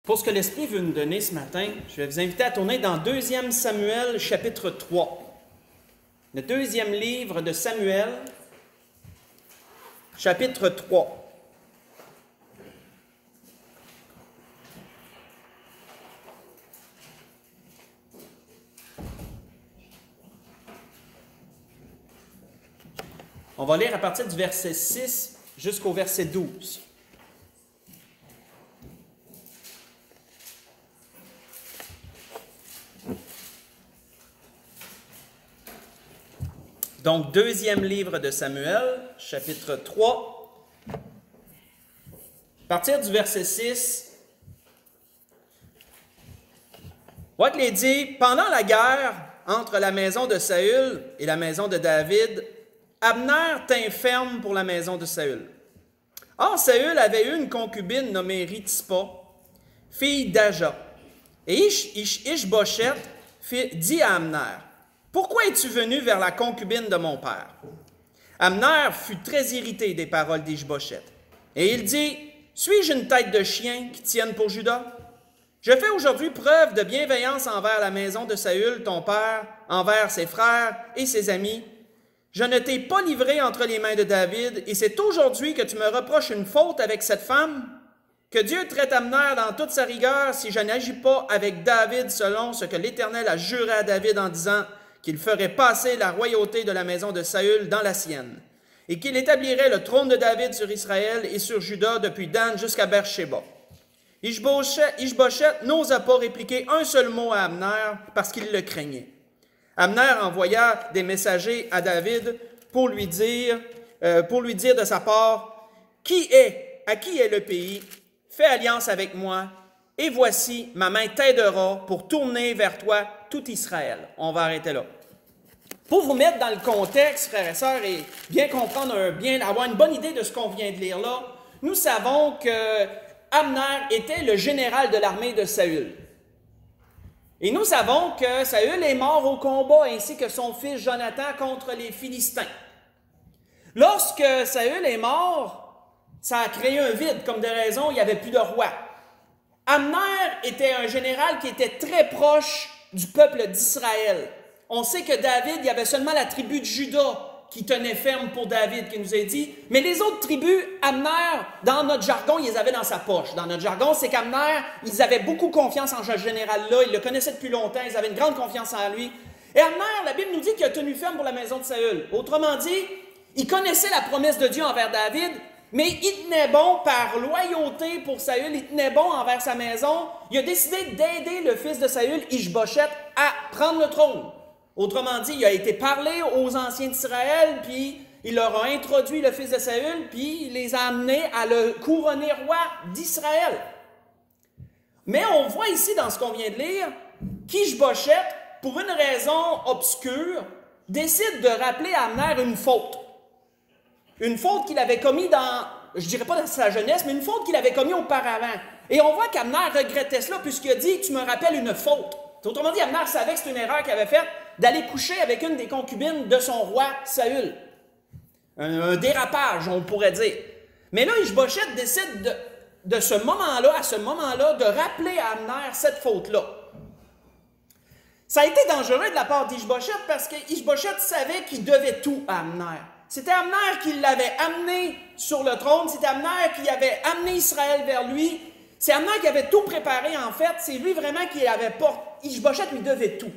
Pour ce que l'Esprit veut nous donner ce matin, je vais vous inviter à tourner dans 2 Samuel, chapitre 3. Le 2e livre de Samuel, chapitre 3. On va lire à partir du verset 6 jusqu'au verset 12. Donc, 2e livre de Samuel, chapitre 3, à partir du verset 6, voici qu'il est dit, « Pendant la guerre entre la maison de Saül et la maison de David, Abner tint ferme pour la maison de Saül. Or, Saül avait eu une concubine nommée Ritspa, fille d'Aja. Et Ishbosheth dit à Abner, « Pourquoi es-tu venu vers la concubine de mon père? » Abner fut très irrité des paroles d'Ishbosheth. Et il dit, « Suis-je une tête de chien qui tienne pour Juda? Je fais aujourd'hui preuve de bienveillance envers la maison de Saül, ton père, envers ses frères et ses amis. Je ne t'ai pas livré entre les mains de David, et c'est aujourd'hui que tu me reproches une faute avec cette femme? Que Dieu traite Abner dans toute sa rigueur si je n'agis pas avec David selon ce que l'Éternel a juré à David en disant qu'il ferait passer la royauté de la maison de Saül dans la sienne, et qu'il établirait le trône de David sur Israël et sur Juda depuis Dan jusqu'à Beersheba. Ishbosheth n'osa pas répliquer un seul mot à Abner parce qu'il le craignait. Abner envoya des messagers à David pour lui dire de sa part, à qui est le pays? Fais alliance avec moi, et voici, ma main t'aidera pour tourner vers toi tout Israël. On va arrêter là. Pour vous mettre dans le contexte, frères et sœurs, et bien comprendre, avoir une bonne idée de ce qu'on vient de lire là, nous savons que Abner était le général de l'armée de Saül. Et nous savons que Saül est mort au combat, ainsi que son fils Jonathan contre les Philistins. Lorsque Saül est mort, ça a créé un vide, comme de raison, il n'y avait plus de roi. Abner était un général qui était très proche du peuple d'Israël. On sait que David, il y avait seulement la tribu de Juda qui tenait ferme pour David, qui nous a dit, mais les autres tribus, Abner, dans notre jargon, ils les avaient dans sa poche. Dans notre jargon, c'est qu'Abner, ils avaient beaucoup confiance en ce général-là, ils le connaissaient depuis longtemps, ils avaient une grande confiance en lui. Et Abner, la Bible nous dit qu'il a tenu ferme pour la maison de Saül. Autrement dit, il connaissait la promesse de Dieu envers David, mais il tenait bon par loyauté pour Saül, il tenait bon envers sa maison. Il a décidé d'aider le fils de Saül, Ishbosheth, à prendre le trône. Autrement dit, il a été parlé aux anciens d'Israël, puis il leur a introduit le fils de Saül, puis il les a amenés à le couronner roi d'Israël. Mais on voit ici, dans ce qu'on vient de lire, qu'Ishbosheth, pour une raison obscure, décide de rappeler à Abner une faute. Une faute qu'il avait commise dans, je dirais pas dans sa jeunesse, mais une faute qu'il avait commise auparavant. Et on voit qu'Abner regrettait cela, puisqu'il a dit « Tu me rappelles une faute ». Autrement dit, Abner savait que c'était une erreur qu'il avait faite d'aller coucher avec une des concubines de son roi Saül. Un dérapage, on pourrait dire. Mais là, Ishbosheth décide à ce moment-là, de rappeler à Abner cette faute-là. Ça a été dangereux de la part d'Ishbosheth parce qu'Ishbosheth savait qu'il devait tout à Abner. C'était Abner qui l'avait amené sur le trône, c'était Abner qui avait amené Israël vers lui. C'est Abner qui avait tout préparé, en fait. C'est lui vraiment qui avait pas... Ishbosheth lui devait tout.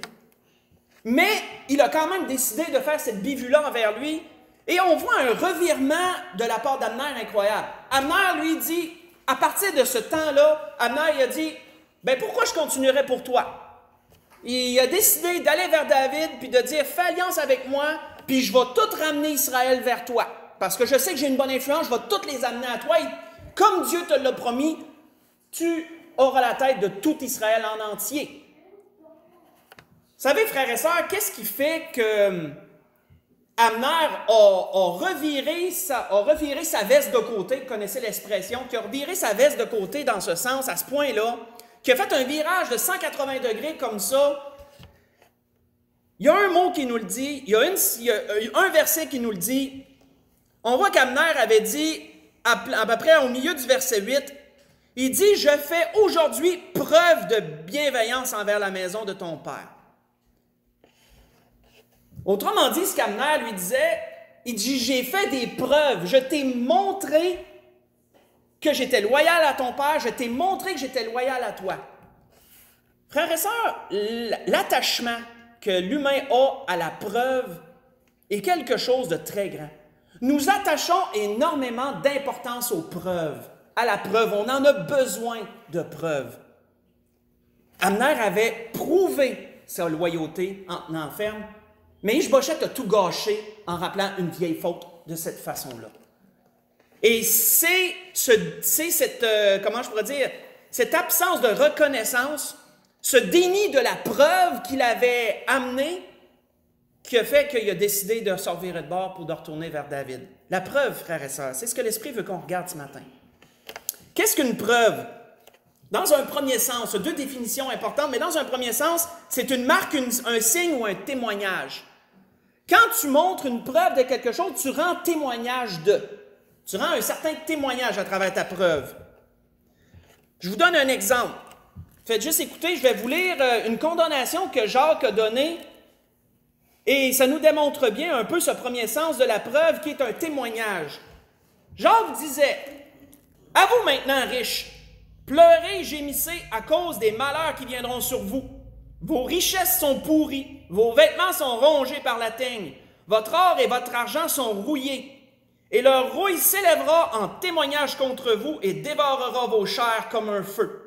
Mais il a quand même décidé de faire cette bévue-là envers lui. Et on voit un revirement de la part d'Abner incroyable. Abner lui dit, à partir de ce temps-là, Abner il a dit, « Ben pourquoi je continuerai pour toi? » Il a décidé d'aller vers David puis de dire, « Fais alliance avec moi, puis je vais tout ramener Israël vers toi. Parce que je sais que j'ai une bonne influence, je vais toutes les amener à toi. Et comme Dieu te l'a promis, tu auras la tête de tout Israël en entier. » Vous savez, frères et sœurs, qu'est-ce qui fait que Abner a reviré sa veste de côté, vous connaissez l'expression, qui a reviré sa veste de côté dans ce sens, à ce point-là, qui a fait un virage de 180 degrés comme ça? Il y a un mot qui nous le dit, il y a un verset qui nous le dit. On voit qu'Abner avait dit, à peu près au milieu du verset 8, Il dit, je fais aujourd'hui preuve de bienveillance envers la maison de ton père. Autrement dit, ce qu'Abner lui disait, il dit, j'ai fait des preuves, je t'ai montré que j'étais loyal à ton père, je t'ai montré que j'étais loyal à toi. Frères et sœurs, l'attachement que l'humain a à la preuve est quelque chose de très grand. Nous attachons énormément d'importance aux preuves, à la preuve. On en a besoin de preuves. Abner avait prouvé sa loyauté en tenant ferme, mais Ish-Bosheth a tout gâché en rappelant une vieille faute de cette façon-là. Et c'est cette, comment je pourrais dire, cette absence de reconnaissance, ce déni de la preuve qu'il avait amené, qui a fait qu'il a décidé de se revirer de bord pour de retourner vers David. La preuve, frères et sœurs, c'est ce que l'Esprit veut qu'on regarde ce matin. Qu'est-ce qu'une preuve? Dans un premier sens, deux définitions importantes, mais dans un premier sens, c'est une marque, un signe ou un témoignage. Quand tu montres une preuve de quelque chose, tu rends témoignage de. Tu rends un certain témoignage à travers ta preuve. Je vous donne un exemple. Faites juste écouter, je vais vous lire une condamnation que Jacques a donnée et ça nous démontre bien un peu ce premier sens de la preuve qui est un témoignage. Jacques disait, « À vous maintenant, riches, pleurez et gémissez à cause des malheurs qui viendront sur vous. Vos richesses sont pourries, vos vêtements sont rongés par la teigne, votre or et votre argent sont rouillés. Et leur rouille s'élèvera en témoignage contre vous et dévorera vos chairs comme un feu.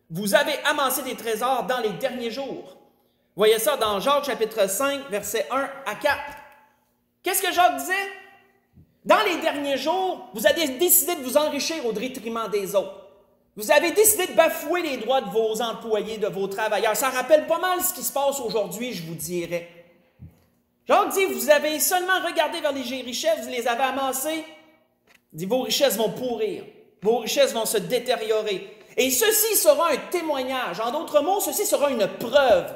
Vous avez amassé des trésors dans les derniers jours. » Voyez ça dans Jacques chapitre 5, versets 1 à 4. Qu'est-ce que Jacques disait? Dans les derniers jours, vous avez décidé de vous enrichir au détriment des autres. Vous avez décidé de bafouer les droits de vos employés, de vos travailleurs. Ça rappelle pas mal ce qui se passe aujourd'hui, je vous dirais. Jacques dit, vous avez seulement regardé vers les richesses, vous les avez amassées. Il dit, vos richesses vont pourrir, vos richesses vont se détériorer. Et ceci sera un témoignage. En d'autres mots, ceci sera une preuve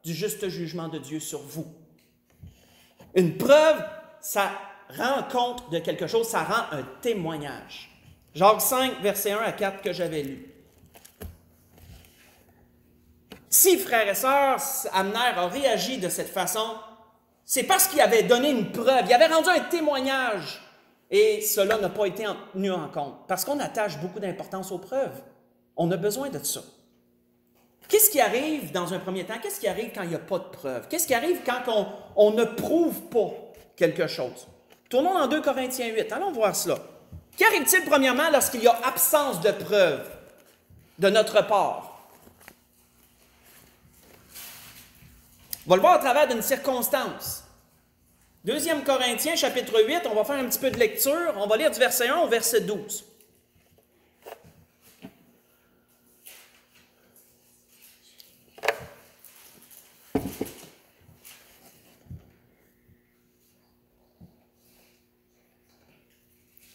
du juste jugement de Dieu sur vous. Une preuve, ça rend compte de quelque chose, ça rend un témoignage. Jacques 5, versets 1 à 4 que j'avais lu. Si, frères et sœurs, Abner a réagi de cette façon, c'est parce qu'il avait donné une preuve, il avait rendu un témoignage. Et cela n'a pas été tenu en compte. Parce qu'on attache beaucoup d'importance aux preuves. On a besoin de ça. Qu'est-ce qui arrive dans un premier temps? Qu'est-ce qui arrive quand il n'y a pas de preuve? Qu'est-ce qui arrive quand on ne prouve pas quelque chose? Tournons dans 2 Corinthiens 8. Allons voir cela. Qu'arrive-t-il premièrement lorsqu'il y a absence de preuve de notre part? On va le voir à travers d'une circonstance. 2 Corinthiens, chapitre 8, on va faire un petit peu de lecture. On va lire du verset 1 au verset 12.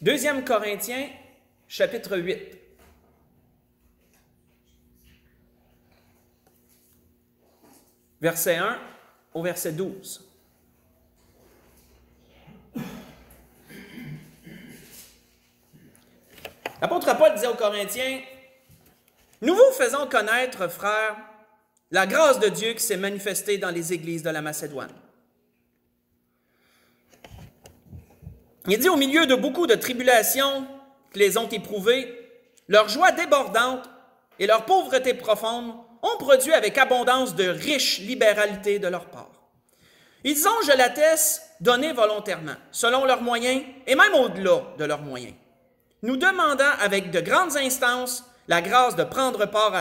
Deuxième Corinthiens, chapitre 8. Verset 1 au verset 12. L'apôtre Paul disait aux Corinthiens, « Nous vous faisons connaître, frères, la grâce de Dieu qui s'est manifestée dans les églises de la Macédoine. » Il dit, au milieu de beaucoup de tribulations qui les ont éprouvées, leur joie débordante et leur pauvreté profonde ont produit avec abondance de riches libéralités de leur part. Ils ont, je l'atteste, donné volontairement, selon leurs moyens et même au-delà de leurs moyens, nous demandant avec de grandes instances la grâce de prendre part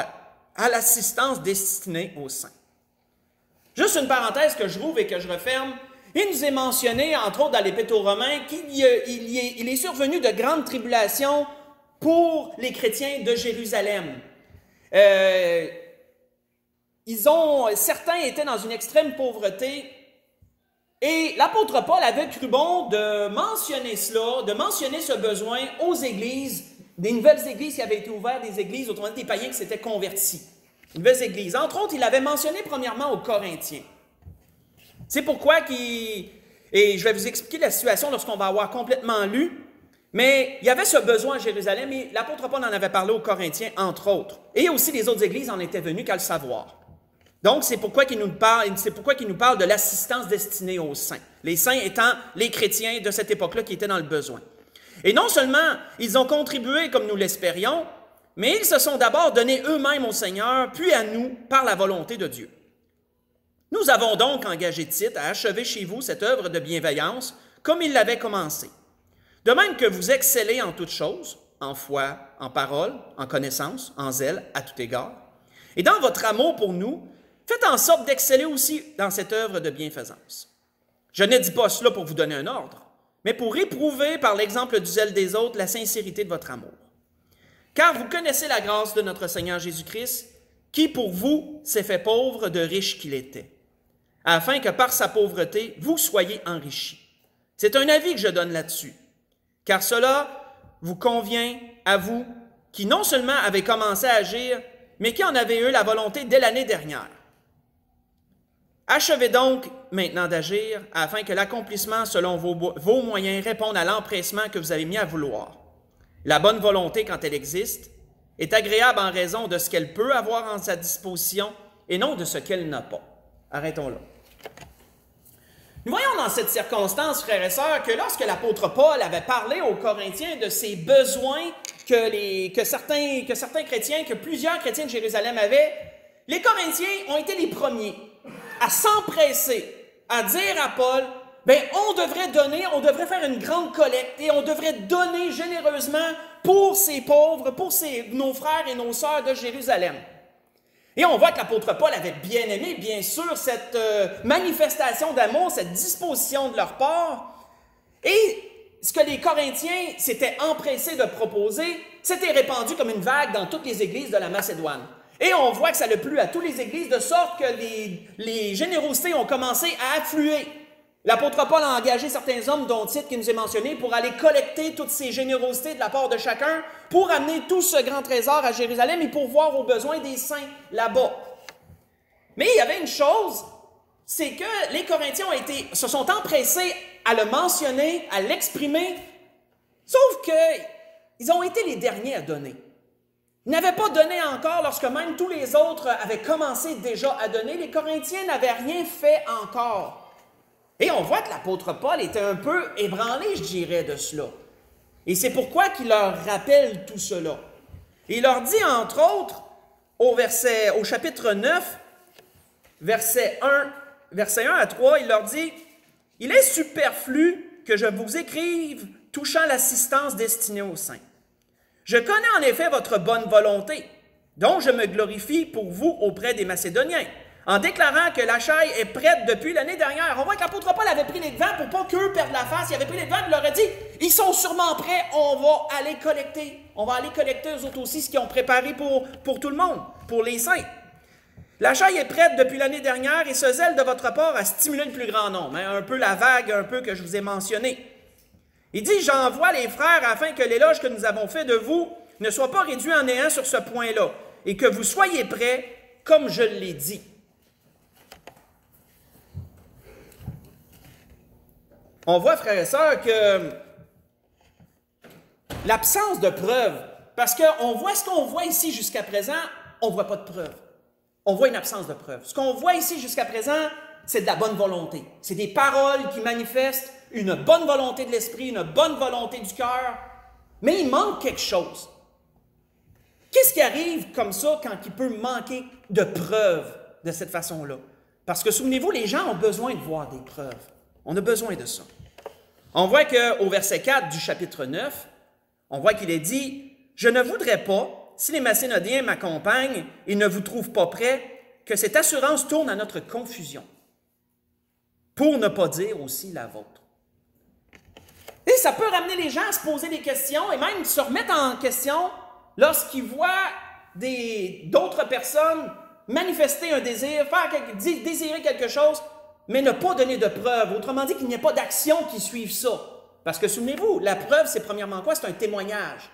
à l'assistance destinée aux saints. Juste une parenthèse que je rouvre et que je referme. Il nous est mentionné, entre autres dans l'Épître aux Romains, qu'il est survenu de grandes tribulations pour les chrétiens de Jérusalem. Certains étaient dans une extrême pauvreté et l'apôtre Paul avait cru bon de mentionner cela, de mentionner ce besoin aux églises, des nouvelles églises qui avaient été ouvertes, des églises, autrement dit des païens qui s'étaient convertis. Nouvelles églises. Entre autres, il avait mentionné premièrement aux Corinthiens. C'est pourquoi et je vais vous expliquer la situation lorsqu'on va avoir complètement lu, Mais il y avait ce besoin à Jérusalem et l'apôtre Paul en avait parlé aux Corinthiens, entre autres. Et aussi les autres églises en étaient venues qu'à le savoir. Donc, c'est pourquoi il nous parle de l'assistance destinée aux saints. Les saints étant les chrétiens de cette époque-là qui étaient dans le besoin. Et non seulement ils ont contribué comme nous l'espérions, mais ils se sont d'abord donnés eux-mêmes au Seigneur, puis à nous par la volonté de Dieu. Nous avons donc engagé Tite à achever chez vous cette œuvre de bienveillance comme il l'avait commencé. De même que vous excellez en toutes choses, en foi, en parole, en connaissance, en zèle, à tout égard. Et dans votre amour pour nous, faites en sorte d'exceller aussi dans cette œuvre de bienfaisance. Je ne dis pas cela pour vous donner un ordre, mais pour éprouver par l'exemple du zèle des autres la sincérité de votre amour. Car vous connaissez la grâce de notre Seigneur Jésus-Christ, qui pour vous s'est fait pauvre de riche qu'il était, afin que par sa pauvreté, vous soyez enrichis. C'est un avis que je donne là-dessus, car cela vous convient à vous qui non seulement avez commencé à agir, mais qui en avez eu la volonté dès l'année dernière. Achevez donc maintenant d'agir afin que l'accomplissement selon vos moyens réponde à l'empressement que vous avez mis à vouloir. La bonne volonté, quand elle existe, est agréable en raison de ce qu'elle peut avoir en sa disposition et non de ce qu'elle n'a pas. Arrêtons là. Nous voyons dans cette circonstance, frères et sœurs, que lorsque l'apôtre Paul avait parlé aux Corinthiens de ces besoins que certains chrétiens, que plusieurs chrétiens de Jérusalem avaient, les Corinthiens ont été les premiers à s'empresser, à dire à Paul, bien, on devrait faire une grande collecte et on devrait donner généreusement pour ces pauvres, pour nos frères et nos sœurs de Jérusalem. Et on voit que l'apôtre Paul avait bien aimé, bien sûr, cette manifestation d'amour, cette disposition de leur part. Et ce que les Corinthiens s'étaient empressés de proposer, s'était répandu comme une vague dans toutes les églises de la Macédoine. Et on voit que ça a plu à toutes les églises, de sorte que les générosités ont commencé à affluer. L'apôtre Paul a engagé certains hommes, dont Tite qui nous est mentionné, pour aller collecter toutes ces générosités de la part de chacun, pour amener tout ce grand trésor à Jérusalem et pour voir aux besoins des saints là-bas. Mais il y avait une chose, c'est que les Corinthiens se sont empressés à le mentionner, à l'exprimer, sauf qu'ils ont été les derniers à donner. Ils n'avaient pas donné encore lorsque même tous les autres avaient commencé déjà à donner. Les Corinthiens n'avaient rien fait encore. Et on voit que l'apôtre Paul était un peu ébranlé, je dirais, de cela. Et c'est pourquoi qu'il leur rappelle tout cela. Et il leur dit, entre autres, au chapitre 9, verset 1 à 3, il leur dit, « Il est superflu que je vous écrive touchant l'assistance destinée aux saints. Je connais en effet votre bonne volonté, dont je me glorifie pour vous auprès des Macédoniens, en déclarant que l'achat est prête depuis l'année dernière. » On voit que l'apôtre Paul avait pris les devants pour pas qu'eux perdent la face. Il avait pris les devants et il leur a dit, ils sont sûrement prêts, on va aller collecter. On va aller collecter eux autres aussi ce qu'ils ont préparé pour tout le monde, pour les saints. L'achat est prête depuis l'année dernière et ce zèle de votre part a stimulé le plus grand nombre. Hein, un peu la vague, un peu que je vous ai mentionné. Il dit, j'envoie les frères afin que l'éloge que nous avons fait de vous ne soit pas réduit en néant sur ce point-là et que vous soyez prêts comme je l'ai dit. On voit, frères et sœurs, que l'absence de preuves, parce qu'on voit ce qu'on voit ici jusqu'à présent, on ne voit pas de preuves. On voit une absence de preuves. Ce qu'on voit ici jusqu'à présent, c'est de la bonne volonté. C'est des paroles qui manifestent une bonne volonté de l'esprit, une bonne volonté du cœur, mais il manque quelque chose. Qu'est-ce qui arrive comme ça quand il peut manquer de preuves de cette façon-là? Parce que souvenez-vous, les gens ont besoin de voir des preuves. On a besoin de ça. On voit qu'au verset 4 du chapitre 9, on voit qu'il est dit « Je ne voudrais pas, si les Macédoniens m'accompagnent et ne vous trouvent pas prêts, que cette assurance tourne à notre confusion, pour ne pas dire aussi la vôtre. » Et ça peut ramener les gens à se poser des questions et même se remettre en question lorsqu'ils voient d'autres personnes manifester un désir, désirer quelque chose, mais ne pas donner de preuve. Autrement dit, qu'il n'y ait pas d'action qui suive ça. Parce que souvenez-vous, la preuve, c'est premièrement quoi? C'est un témoignage.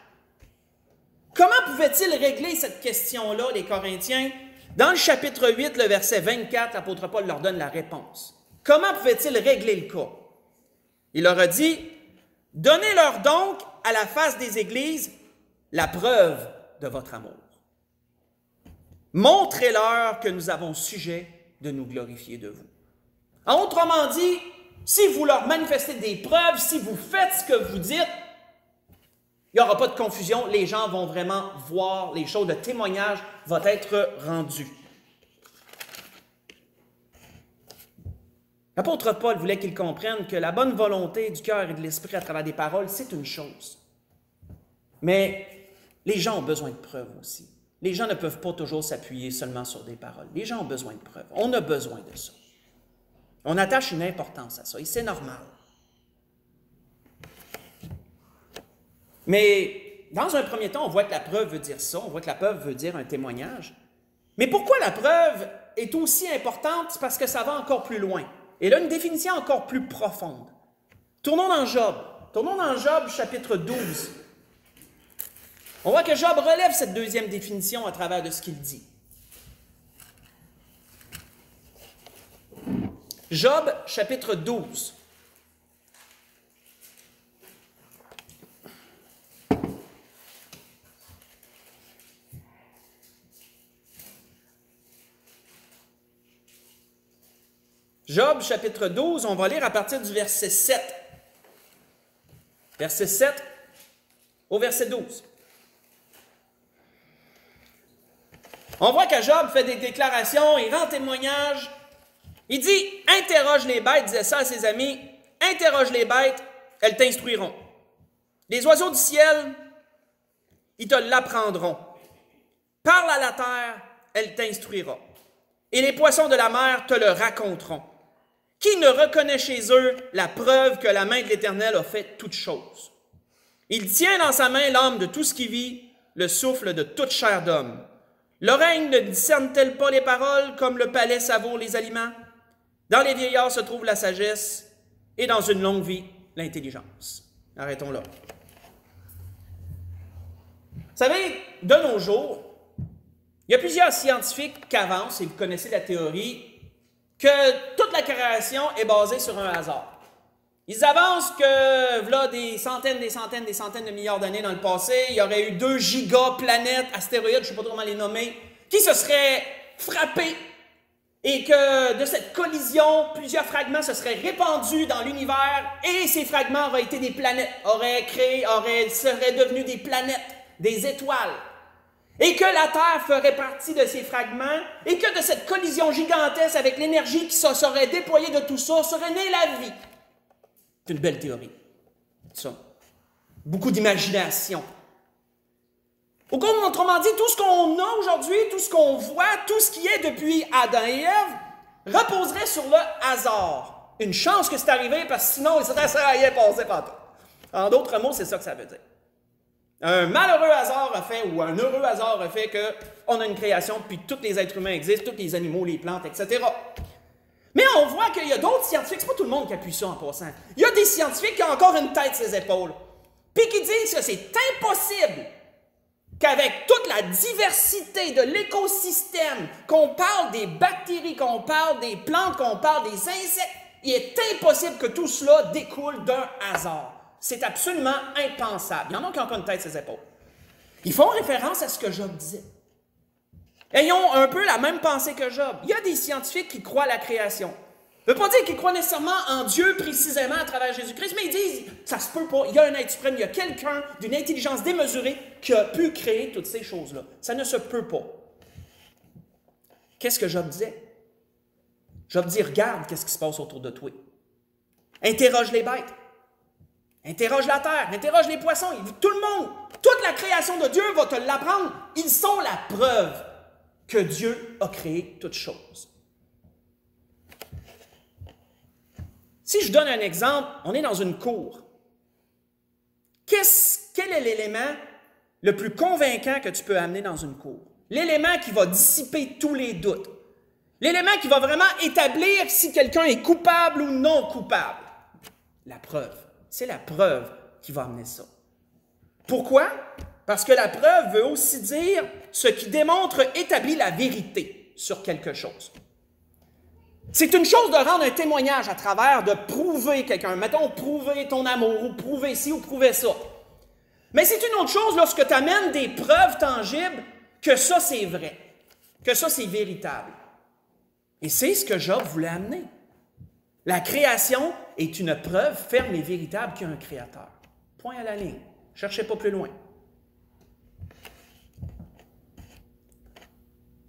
Comment pouvaient-ils régler cette question-là, les Corinthiens? Dans le chapitre 8, le verset 24, l'apôtre Paul leur donne la réponse. Comment pouvaient-ils régler le cas? Il leur a dit, « Donnez-leur donc à la face des églises la preuve de votre amour. Montrez-leur que nous avons sujet de nous glorifier de vous. Autrement dit, si vous leur manifestez des preuves, si vous faites ce que vous dites, il n'y aura pas de confusion, les gens vont vraiment voir les choses, le témoignage va être rendu. L'apôtre Paul voulait qu'ils comprennent que la bonne volonté du cœur et de l'esprit à travers des paroles, c'est une chose. Mais les gens ont besoin de preuves aussi. Les gens ne peuvent pas toujours s'appuyer seulement sur des paroles. Les gens ont besoin de preuves. On a besoin de ça. On attache une importance à ça et c'est normal. Mais dans un premier temps, on voit que la preuve veut dire ça, on voit que la preuve veut dire un témoignage. Mais pourquoi la preuve est aussi importante? C'est parce que ça va encore plus loin. Et là, une définition encore plus profonde. Tournons dans Job. Tournons dans Job, chapitre 12. On voit que Job relève cette deuxième définition à travers de ce qu'il dit. Job, chapitre 12. Job, chapitre 12, on va lire à partir du verset 7. Verset 7 au verset 12. On voit que Job fait des déclarations, il rend témoignage. Il dit, interroge les bêtes, disait ça à ses amis, interroge les bêtes, elles t'instruiront. Les oiseaux du ciel, ils te l'apprendront. Parle à la terre, elle t'instruira. Et les poissons de la mer te le raconteront. Qui ne reconnaît chez eux la preuve que la main de l'Éternel a fait toutes choses? Il tient dans sa main l'âme de tout ce qui vit, le souffle de toute chair d'homme. L'oreille ne discerne-t-elle pas les paroles comme le palais savoure les aliments? Dans les vieillards se trouve la sagesse et dans une longue vie, l'intelligence. Arrêtons là. Vous savez, de nos jours, il y a plusieurs scientifiques qui avancent, et vous connaissez la théorie, que toute la création est basée sur un hasard. Ils avancent que, là, des centaines de milliards d'années dans le passé, il y aurait eu 2 gigaplanètes, astéroïdes, je ne sais pas trop comment les nommer, qui se seraient frappés et que de cette collision, plusieurs fragments se seraient répandus dans l'univers et ces fragments auraient été des planètes, seraient devenus des planètes, des étoiles. Et que la Terre ferait partie de ces fragments, et que de cette collision gigantesque avec l'énergie qui se serait déployée de tout ça, serait née la vie. C'est une belle théorie. Ça. Beaucoup d'imagination. Autrement dit, tout ce qu'on a aujourd'hui, tout ce qu'on voit, tout ce qui est depuis Adam et Ève, reposerait sur le hasard. Une chance que c'est arrivé, parce que sinon, il ne serait rien passé partout. En d'autres mots, c'est ça que ça veut dire. Un malheureux hasard a fait, ou un heureux hasard a fait qu'on a une création, puis tous les êtres humains existent, tous les animaux, les plantes, etc. Mais on voit qu'il y a d'autres scientifiques, c'est pas tout le monde qui appuie ça en passant. Il y a des scientifiques qui ont encore une tête sur les épaules, puis qui disent que c'est impossible qu'avec toute la diversité de l'écosystème, qu'on parle des bactéries, qu'on parle des plantes, qu'on parle des insectes, il est impossible que tout cela découle d'un hasard. C'est absolument impensable. Il y en a qui ont encore une tête sur les épaules. Ils font référence à ce que Job disait. Ayons un peu la même pensée que Job. Il y a des scientifiques qui croient à la création. Ça ne veut pas dire qu'ils croient nécessairement en Dieu précisément à travers Jésus-Christ, mais ils disent, ça se peut pas, il y a un être suprême, il y a quelqu'un d'une intelligence démesurée qui a pu créer toutes ces choses-là. Ça ne se peut pas. Qu'est-ce que Job disait? Job dit, regarde qu'est-ce qui se passe autour de toi. Interroge les bêtes. Interroge la terre, interroge les poissons, tout le monde, toute la création de Dieu va te l'apprendre. Ils sont la preuve que Dieu a créé toutes choses. Si je donne un exemple, on est dans une cour. Quel est l'élément le plus convaincant que tu peux amener dans une cour? L'élément qui va dissiper tous les doutes. L'élément qui va vraiment établir si quelqu'un est coupable ou non coupable. La preuve. C'est la preuve qui va amener ça. Pourquoi? Parce que la preuve veut aussi dire ce qui démontre, établit la vérité sur quelque chose. C'est une chose de rendre un témoignage à travers de prouver quelqu'un. Mettons, prouver ton amour, ou prouver ci, ou prouver ça. Mais c'est une autre chose lorsque tu amènes des preuves tangibles que ça c'est vrai, que ça c'est véritable. Et c'est ce que Job voulait amener. La création est une preuve ferme et véritable qu'il y a un créateur. Point à la ligne. Cherchez pas plus loin.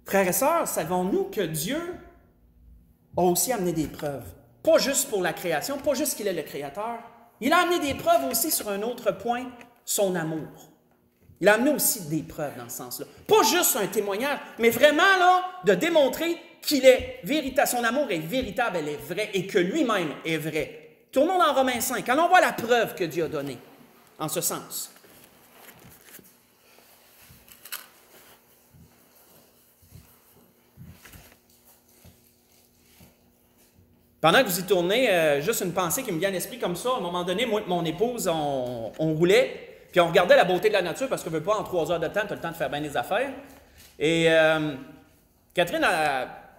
Frères et sœurs, savons-nous que Dieu a aussi amené des preuves? Pas juste pour la création, pas juste qu'il est le créateur. Il a amené des preuves aussi sur un autre point, son amour. Il a amené aussi des preuves dans ce sens-là. Pas juste un témoignage, mais vraiment là, de démontrer qu'il est véritable, son amour est véritable, elle est vraie, et que lui-même est vrai. Tournons dans Romains 5, allons voir la preuve que Dieu a donnée en ce sens. Pendant que vous y tournez, juste une pensée qui me vient à l'esprit comme ça. À un moment donné, moi et mon épouse, on roulait, puis on regardait la beauté de la nature parce qu'on ne veut pas, en 3 heures de temps, tu as le temps de faire bien des affaires. Et Catherine,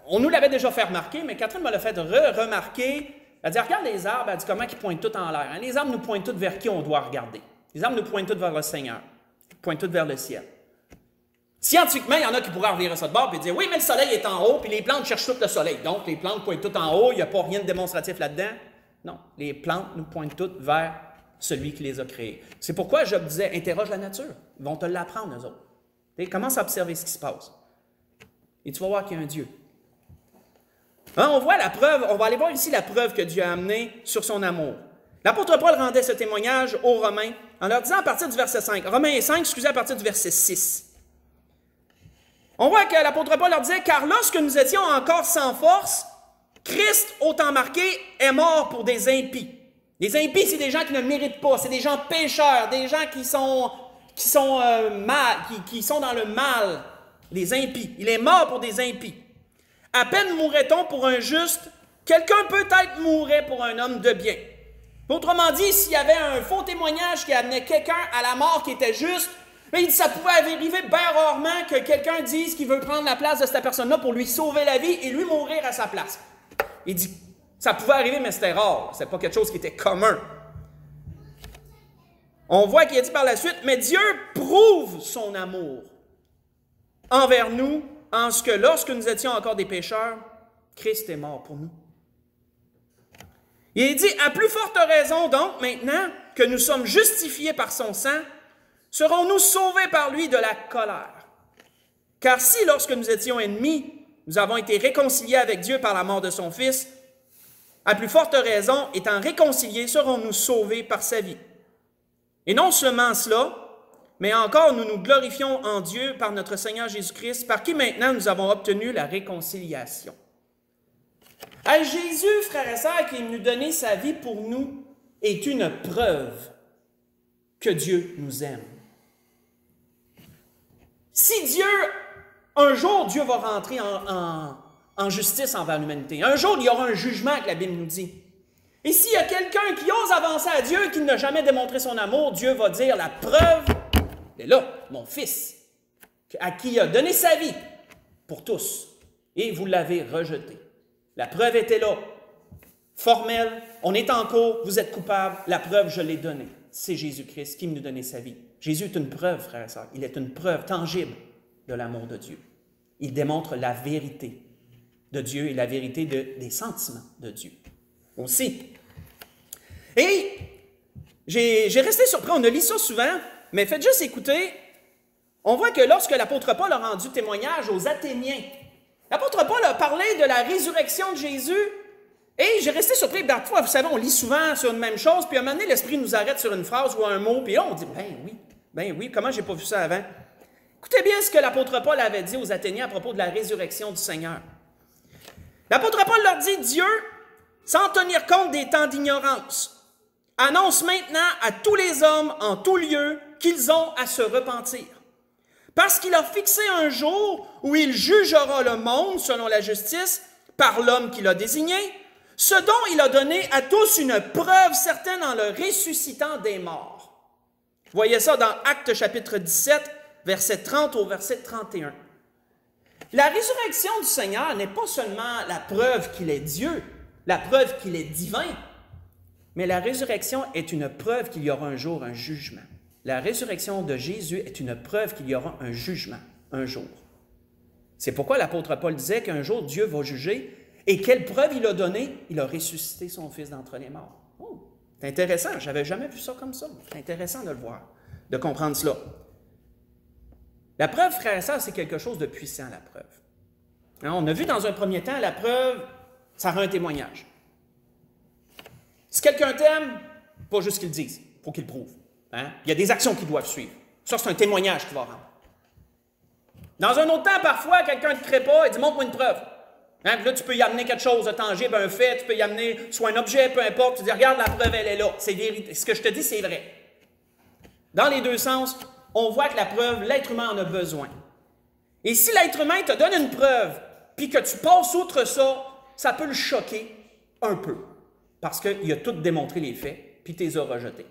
on nous l'avait déjà fait remarquer, mais Catherine me l'a fait remarquer. Elle dit, regarde les arbres, elle dit comment ils pointent tout en l'air. Hein? Les arbres nous pointent tous vers qui on doit regarder. Les arbres nous pointent tous vers le Seigneur, ils pointent tous vers le ciel. Scientifiquement, il y en a qui pourraient revirer ça de bord et dire, oui, mais le soleil est en haut, puis les plantes cherchent tout le soleil. Donc, les plantes pointent tout en haut, il n'y a pas rien de démonstratif là-dedans. Non, les plantes nous pointent toutes vers celui qui les a créées. C'est pourquoi Job disait, interroge la nature. Ils vont te l'apprendre, eux autres. Et commence à observer ce qui se passe. Et tu vas voir qu'il y a un Dieu. Hein, on voit la preuve, on va aller voir ici la preuve que Dieu a amenée sur son amour. L'apôtre Paul rendait ce témoignage aux Romains en leur disant à partir du verset 5, Romains 5, excusez, à partir du verset 6. On voit que l'apôtre Paul leur disait, car lorsque nous étions encore sans force, Christ, au temps marqué, est mort pour des impies. Les impies, c'est des gens qui ne méritent pas, c'est des gens pécheurs, des gens qui sont dans le mal, les impies. Il est mort pour des impies. À peine mourrait-on pour un juste, quelqu'un peut-être mourrait pour un homme de bien. Autrement dit, s'il y avait un faux témoignage qui amenait quelqu'un à la mort qui était juste, mais il dit, ça pouvait arriver bien rarement que quelqu'un dise qu'il veut prendre la place de cette personne-là pour lui sauver la vie et lui mourir à sa place. Il dit, ça pouvait arriver, mais c'était rare. Ce n'est pas quelque chose qui était commun. On voit qu'il a dit par la suite, mais Dieu prouve son amour envers nous en ce que lorsque nous étions encore des pécheurs, Christ est mort pour nous. Il dit, à plus forte raison donc, maintenant que nous sommes justifiés par son sang, serons-nous sauvés par lui de la colère. Car si, lorsque nous étions ennemis, nous avons été réconciliés avec Dieu par la mort de son Fils, à plus forte raison, étant réconciliés, serons-nous sauvés par sa vie. Et non seulement cela, mais encore nous nous glorifions en Dieu par notre Seigneur Jésus-Christ, par qui maintenant nous avons obtenu la réconciliation. À Jésus, frères et sœurs, qui est venu donner sa vie pour nous, est une preuve que Dieu nous aime. Si Dieu, un jour, Dieu va rentrer en justice envers l'humanité. Un jour, il y aura un jugement que la Bible nous dit. Et s'il y a quelqu'un qui ose avancer à Dieu et qui n'a jamais démontré son amour, Dieu va dire, la preuve est là, mon Fils, à qui il a donné sa vie pour tous, et vous l'avez rejeté. La preuve était là, formelle, on est en cours, vous êtes coupable, la preuve, je l'ai donnée. C'est Jésus-Christ qui nous donnait sa vie. Jésus est une preuve, frères et sœurs. Il est une preuve tangible de l'amour de Dieu. Il démontre la vérité de Dieu et la vérité des sentiments de Dieu aussi. Et j'ai resté surpris, on a lu ça souvent, mais faites juste écouter. On voit que lorsque l'apôtre Paul a rendu témoignage aux Athéniens, l'apôtre Paul a parlé de la résurrection de Jésus. Et j'ai resté surpris, parfois, vous savez, on lit souvent sur une même chose, puis à un moment donné, l'Esprit nous arrête sur une phrase ou un mot, puis là, on dit, ben oui, comment j'ai pas vu ça avant? Écoutez bien ce que l'apôtre Paul avait dit aux Athéniens à propos de la résurrection du Seigneur. L'apôtre Paul leur dit, Dieu, sans tenir compte des temps d'ignorance, annonce maintenant à tous les hommes en tout lieu qu'ils ont à se repentir. Parce qu'il a fixé un jour où il jugera le monde selon la justice par l'homme qu'il a désigné, ce dont il a donné à tous une preuve certaine en le ressuscitant des morts. Vous voyez ça dans Actes chapitre 17, verset 30 au verset 31. La résurrection du Seigneur n'est pas seulement la preuve qu'il est Dieu, la preuve qu'il est divin, mais la résurrection est une preuve qu'il y aura un jour un jugement. la résurrection de Jésus est une preuve qu'il y aura un jugement un jour. C'est pourquoi l'apôtre Paul disait qu'un jour Dieu va juger. Et quelle preuve il a donnée? Il a ressuscité son Fils d'entre les morts. Oh, c'est intéressant, je n'avais jamais vu ça comme ça. C'est intéressant de le voir, de comprendre cela. La preuve, frères et sœurs, c'est quelque chose de puissant, la preuve. Hein, on a vu dans un premier temps, la preuve, ça rend un témoignage. Si quelqu'un t'aime, pas juste qu'il le dise, il faut qu'il le prouve. Hein? Il y a des actions qui doivent suivre. Ça, c'est un témoignage qu'il va rendre. Dans un autre temps, parfois, quelqu'un ne te crée pas et dit « montre-moi une preuve ». Hein? Puis là, tu peux y amener quelque chose de tangible, un fait, tu peux y amener soit un objet, peu importe, tu dis « regarde, la preuve, elle est là, c'est vérité. Ce que je te dis, c'est vrai ». Dans les deux sens, on voit que la preuve, l'être humain en a besoin. Et si l'être humain te donne une preuve, puis que tu passes outre ça, ça peut le choquer un peu. Parce qu'il a tout démontré les faits, puis tu les as rejetés.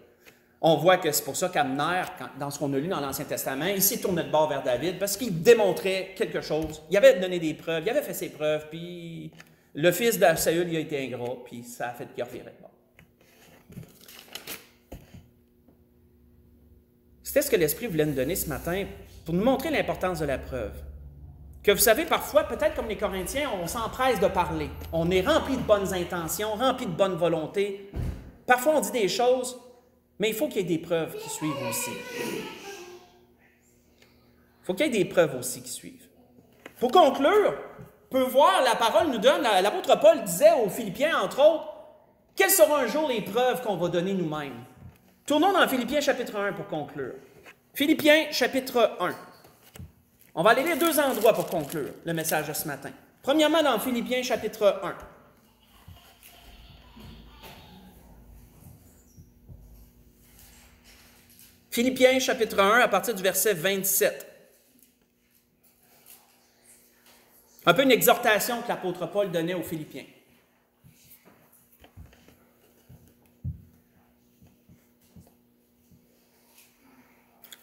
On voit que c'est pour ça qu'Abner, dans ce qu'on a lu dans l'Ancien Testament, il s'est tourné de bord vers David, parce qu'il démontrait quelque chose. Il avait donné des preuves, il avait fait ses preuves, puis le fils de Saül, il a été ingrat, puis ça a fait qu'il revirait de bord. C'était ce que l'Esprit voulait nous donner ce matin, pour nous montrer l'importance de la preuve. Que vous savez, parfois, peut-être comme les Corinthiens, on s'empresse de parler. On est rempli de bonnes intentions, rempli de bonne volonté. Parfois, on dit des choses, mais il faut qu'il y ait des preuves qui suivent aussi. Il faut qu'il y ait des preuves aussi qui suivent. Pour conclure, on peut voir, la parole nous donne, l'apôtre Paul disait aux Philippiens, entre autres, quelles seront un jour les preuves qu'on va donner nous-mêmes? Tournons dans Philippiens chapitre 1 pour conclure. Philippiens chapitre 1. On va aller lire deux endroits pour conclure le message de ce matin. Premièrement, dans Philippiens chapitre 1. Philippiens chapitre 1 à partir du verset 27. Un peu une exhortation que l'apôtre Paul donnait aux Philippiens.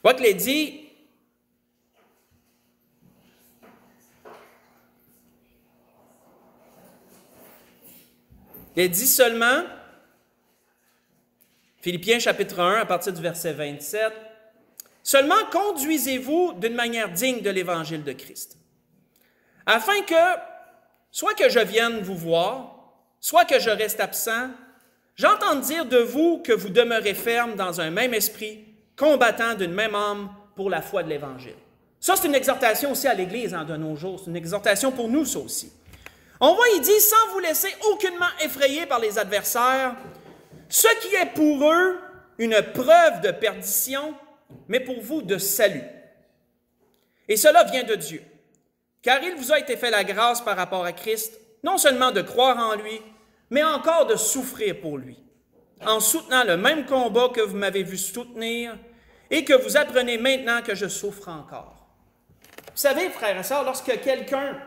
Quoi qu'il ait dit, il dit seulement, Philippiens chapitre 1 à partir du verset 27, « Seulement conduisez-vous d'une manière digne de l'évangile de Christ, afin que, soit que je vienne vous voir, soit que je reste absent, j'entende dire de vous que vous demeurez ferme dans un même esprit, combattant d'une même âme pour la foi de l'Évangile. » Ça, c'est une exhortation aussi à l'Église de nos jours. C'est une exhortation pour nous, ça aussi. On voit, il dit, sans vous laisser aucunement effrayer par les adversaires, ce qui est pour eux une preuve de perdition, mais pour vous de salut. Et cela vient de Dieu, car il vous a été fait la grâce par rapport à Christ, non seulement de croire en lui, mais encore de souffrir pour lui, en soutenant le même combat que vous m'avez vu soutenir et que vous apprenez maintenant que je souffre encore. Vous savez, frères et sœurs, lorsque quelqu'un,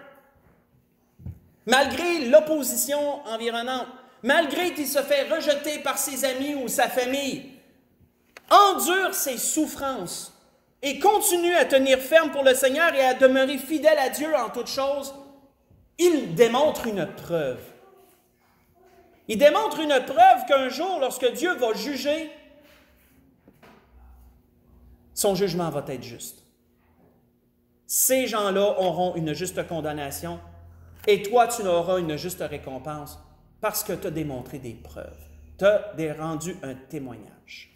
malgré l'opposition environnante, malgré qu'il se fait rejeter par ses amis ou sa famille, endure ses souffrances et continue à tenir ferme pour le Seigneur et à demeurer fidèle à Dieu en toutes choses, il démontre une preuve. Il démontre une preuve qu'un jour, lorsque Dieu va juger, son jugement va être juste. Ces gens-là auront une juste condamnation et toi, tu auras une juste récompense parce que tu as démontré des preuves. Tu as rendu un témoignage.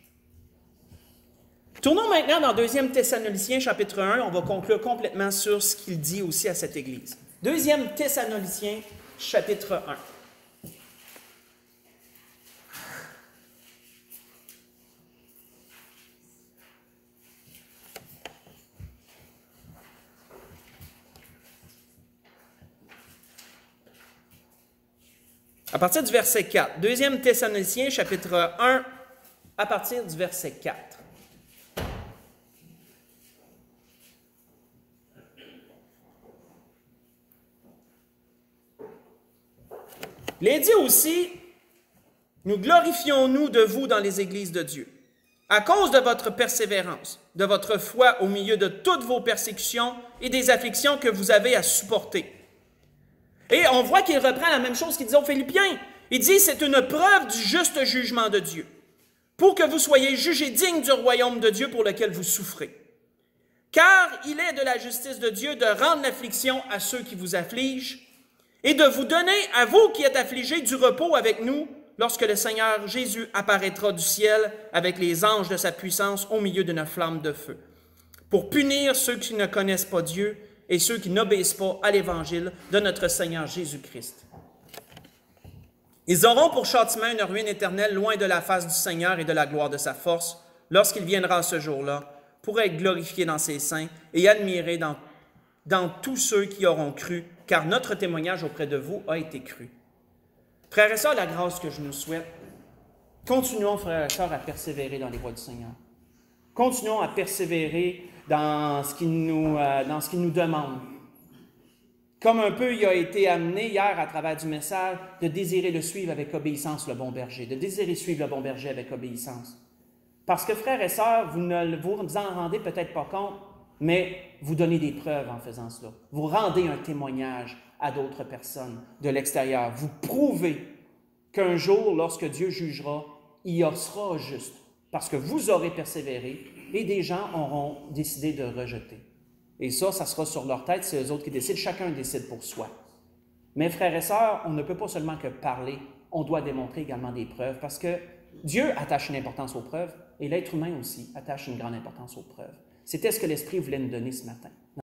Tournons maintenant dans 2 Thessaloniciens chapitre 1. On va conclure complètement sur ce qu'il dit aussi à cette Église. 2 Thessaloniciens chapitre 1. À partir du verset 4. 2 Thessaloniciens, chapitre 1, à partir du verset 4. Il est dit aussi, « Nous glorifions-nous de vous dans les églises de Dieu, à cause de votre persévérance, de votre foi au milieu de toutes vos persécutions et des afflictions que vous avez à supporter. » Et on voit qu'il reprend la même chose qu'il disait aux Philippiens. Il dit, c'est une preuve du juste jugement de Dieu. pour que vous soyez jugés dignes du royaume de Dieu pour lequel vous souffrez. Car il est de la justice de Dieu de rendre l'affliction à ceux qui vous affligent et de vous donner à vous qui êtes affligés du repos avec nous lorsque le Seigneur Jésus apparaîtra du ciel avec les anges de sa puissance au milieu d'une flamme de feu, pour punir ceux qui ne connaissent pas Dieu et ceux qui n'obéissent pas à l'Évangile de notre Seigneur Jésus-Christ. Ils auront pour châtiment une ruine éternelle loin de la face du Seigneur et de la gloire de sa force, lorsqu'il viendra ce jour-là, pour être glorifié dans ses saints et admiré dans tous ceux qui auront cru, car notre témoignage auprès de vous a été cru. Frères et sœurs, la grâce que je nous souhaite, continuons, frères et sœurs, à persévérer dans les voies du Seigneur. Continuons à persévérer dans ce qu'il nous demande. Comme un peu il a été amené hier à travers du message, de désirer le suivre avec obéissance, le bon berger, de désirer suivre le bon berger avec obéissance. Parce que, frères et sœurs, vous ne vous en rendez peut-être pas compte, mais vous donnez des preuves en faisant cela. Vous rendez un témoignage à d'autres personnes de l'extérieur. Vous prouvez qu'un jour, lorsque Dieu jugera, il sera juste, parce que vous aurez persévéré et des gens auront décidé de rejeter. Et ça sera sur leur tête, c'est eux autres qui décident. Chacun décide pour soi. Mais frères et sœurs, on ne peut pas seulement que parler, on doit démontrer également des preuves, parce que Dieu attache une importance aux preuves, et l'être humain aussi attache une grande importance aux preuves. C'était ce que l'Esprit voulait nous donner ce matin.